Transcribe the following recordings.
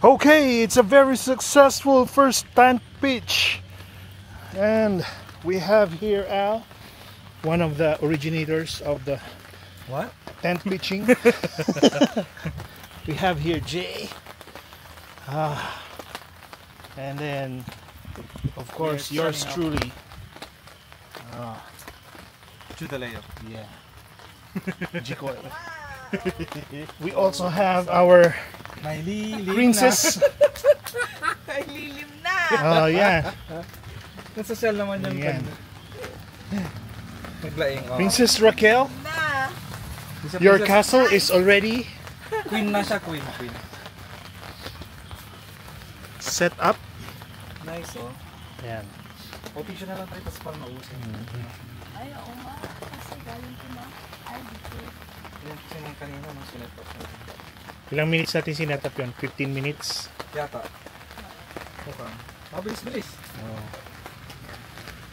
Okay, it's a very successful first tent pitch, and we have here Al, one of the originators of the tent pitching. We have here Jay, and then of course yours truly, Chudaleo. yeah, Jikoy. We also have our May lilim princess. Ay, lilim na! Oh yeah, Nasa shell naman yung Ayan. naglaing. Princess Raquel. Na! Your castle is already Queen na siya, queen. set up. Nice oh. Ayan. O tissue na lang tayo tapos parang nausin. Ay, oo nga. Kasi galing ko na. Ay, dito. Yan kasi nang kanina nung sinetop. Ilang minutes natin sinetap yun? 15 minutes? Yata. Okay. Mabilis-bilis. Oh.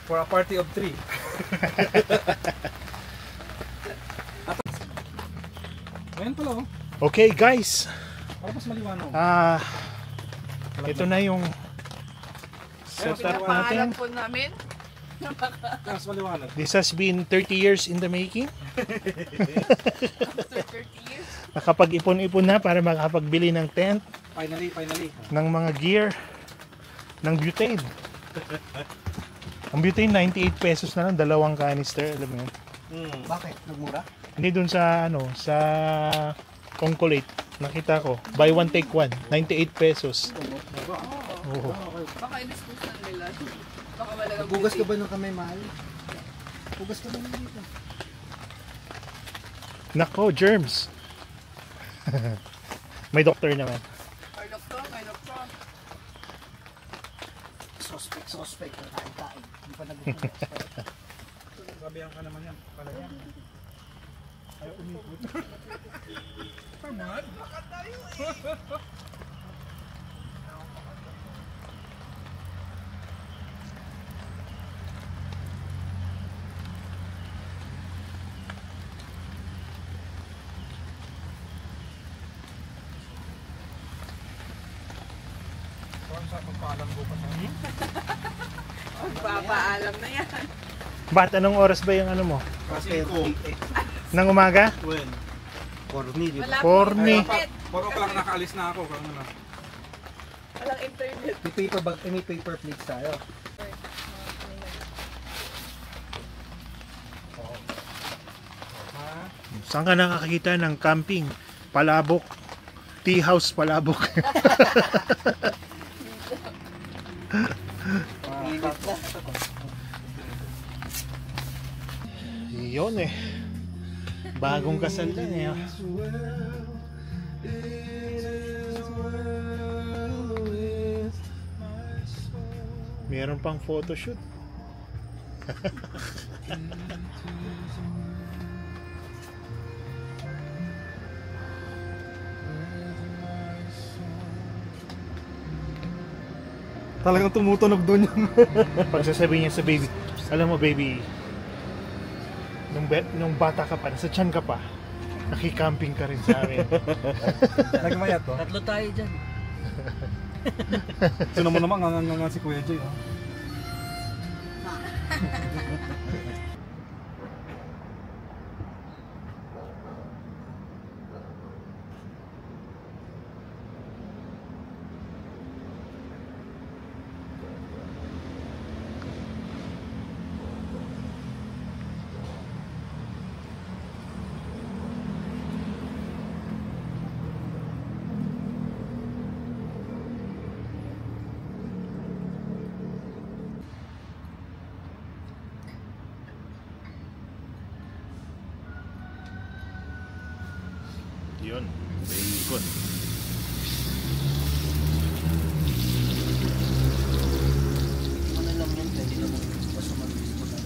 For a party of 3. Ayan pala oh. Okay guys, Para mas maliwanag. ito na yung setup Pangalan natin. po namin. Mas maliwanag. This has been 30 years in the making. After 30 years. Nakapag-ipon-ipon na para makapagbili ng tent, Finally. ng mga gear, ng butane. Ang butane 98 pesos na lang, dalawang canister, alam mo yun. Bakit? Nagmura? Hindi dun sa sa Ongkolate, nakita ko, buy one take one, 98 pesos. Oh. Baka iniskusan nila. Baka wala nang Bugas ka ba ng kamay, mahal? Bugas ka ba ng dito? Nako, germs. May doctor naman. May doktor. Suspect na kain-kain. Hindi pa nag-bukas. Sabihan ka naman yan. Pala yan. Ayaw umikot. Tamad? Baka tayo eh. Sa pagpaalam ko pa sa Magpapaalam na yan. Ba't anong oras ba yung ano mo? kasi ko. Nang umaga? When? Corny, di ba? Wala Corny. internet. Puro pa lang nakaalis na ako. Kung ano. Walang internet. May paper bag, may paper plates tayo. Saan ka nakakita ng camping? Palabok. Tea house Palabok. Yun eh. Bagong kasal lang eh. Meron pang photoshoot. Talagang tumutunog doon yung Pagsasabihin niya sa baby, alam mo baby, nung bata ka pa, nasa tiyan ka pa, nakikamping ka rin sa amin. nagmayat to. Tatlo tayo dyan. Sino mo naman nga si Kuya Jay. Oh. Yun, bacon. Ano lang yan, pwede na mong basta mag-bis mo lang.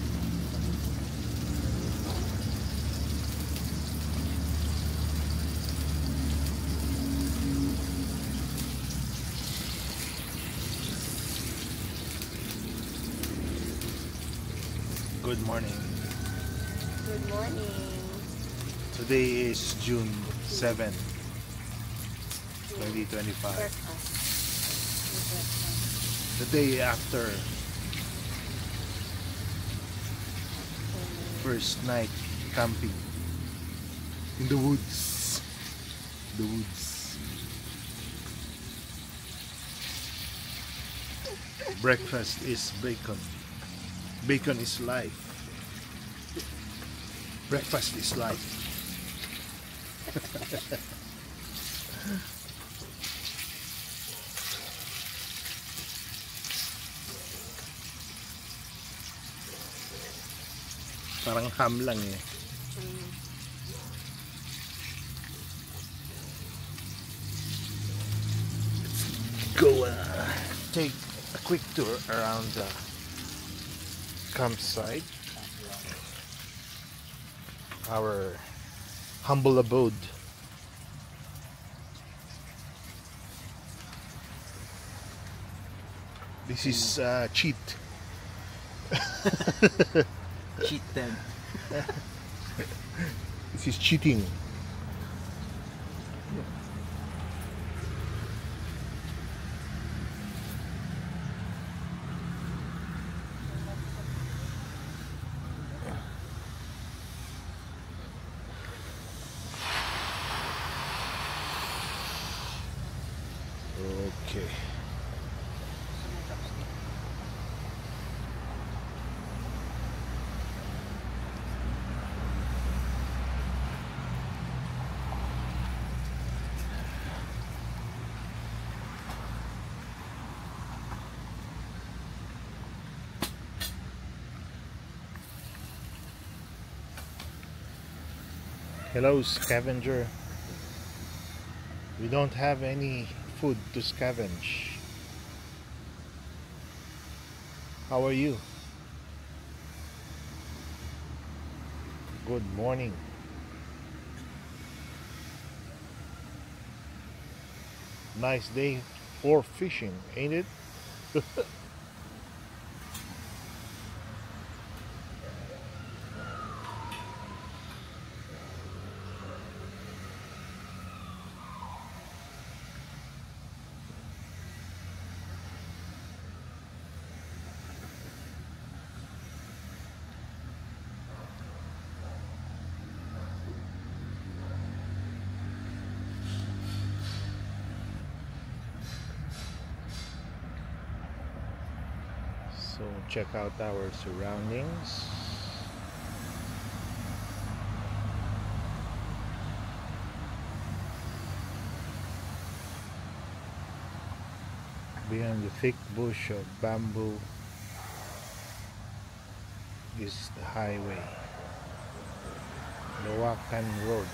Good morning. Good morning. Today is June 7. 2025. Breakfast. The day after first night camping in the woods. The woods. Breakfast is bacon. Bacon is life. Breakfast is life. Parang ham lang eh. Go take a quick tour around the campsite. Our humble abode. This is cheat. Cheat tent. This is cheating. Okay. Hello, scavenger. We don't have any food to scavenge. How are you? Good morning. Nice day for fishing, ain't it? So check out our surroundings. Behind the thick bush of bamboo is the highway, Loakan Road.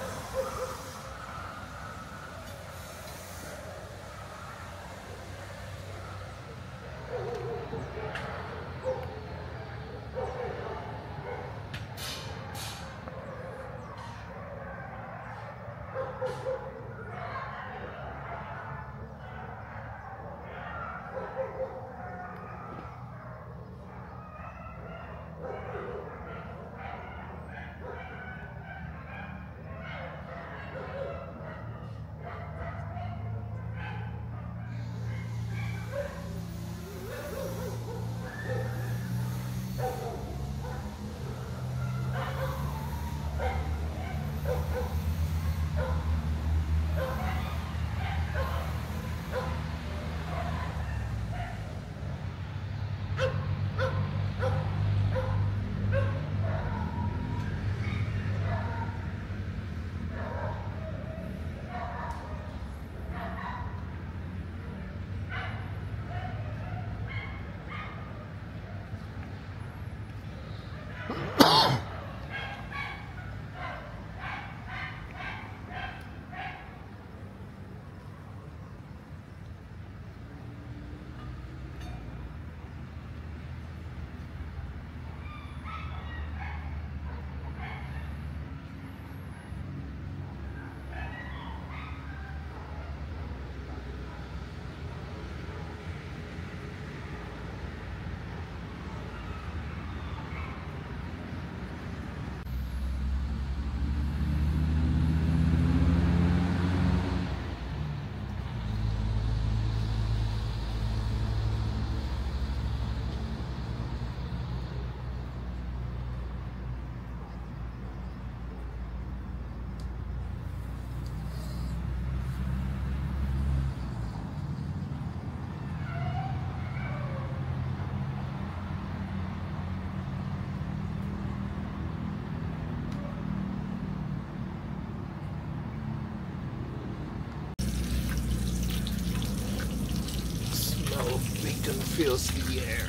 fills the air.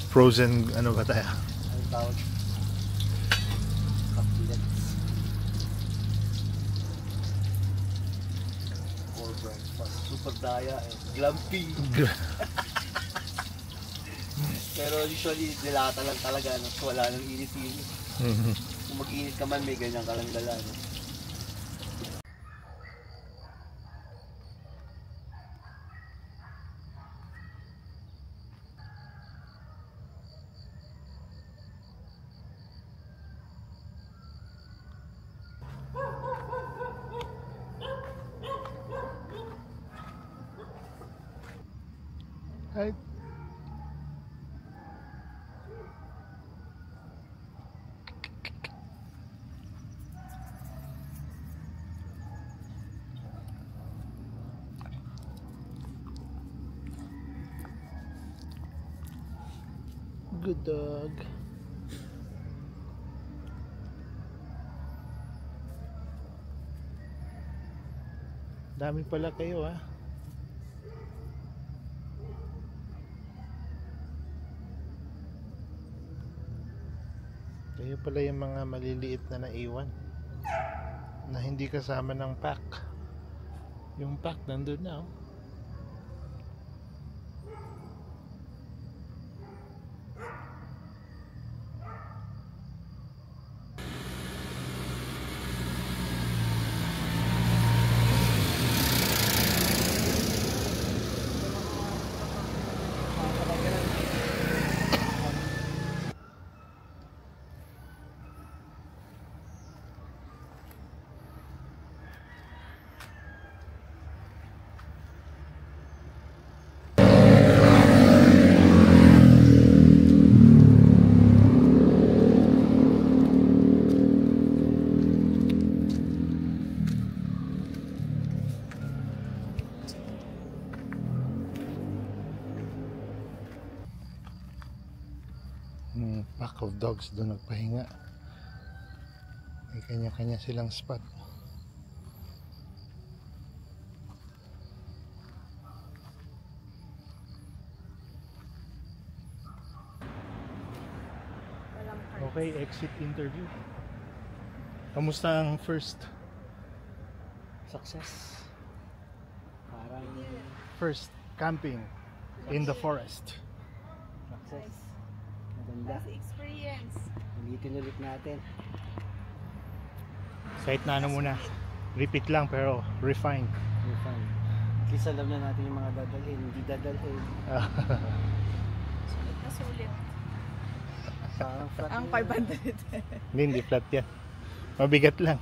Frozen ano ba tayo? Ang tawag. Cutlets. For breakfast. Super daya eh. Glampi. Pero usually dilata lang talaga. No? Wala nang init-init. Kung mag-init ka man, may ganyan ka lang dala. No? Right. Good dog. Dami pala kayo ah. Kayo pala yung mga maliliit na naiwan na hindi kasama ng pack. Yung pack nandun na oh. Pack of dogs doon nagpahinga. May kanya-kanya silang spot. Okay, exit interview. Kamusta ang first Success. Parang first camping in the forest? success. Maganda. Best experience. Ulitin ulit natin. Kahit na ano muna, repeat lang pero refine. We're fine. At least alam na natin yung mga dadalhin. Hindi dadalhin. Sulit na sulit. Parang flat. Ang na- 500. Hindi flat yan. Mabigat lang.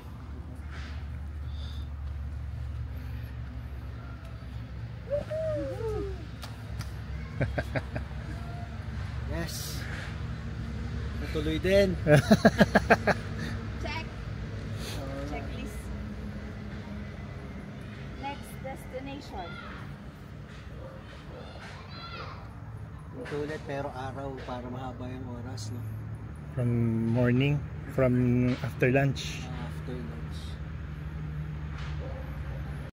Yes. Natuloy din. Check. Checklist. Next destination. Ulit pero araw para mahaba yung oras, no? From morning, from after lunch. After lunch.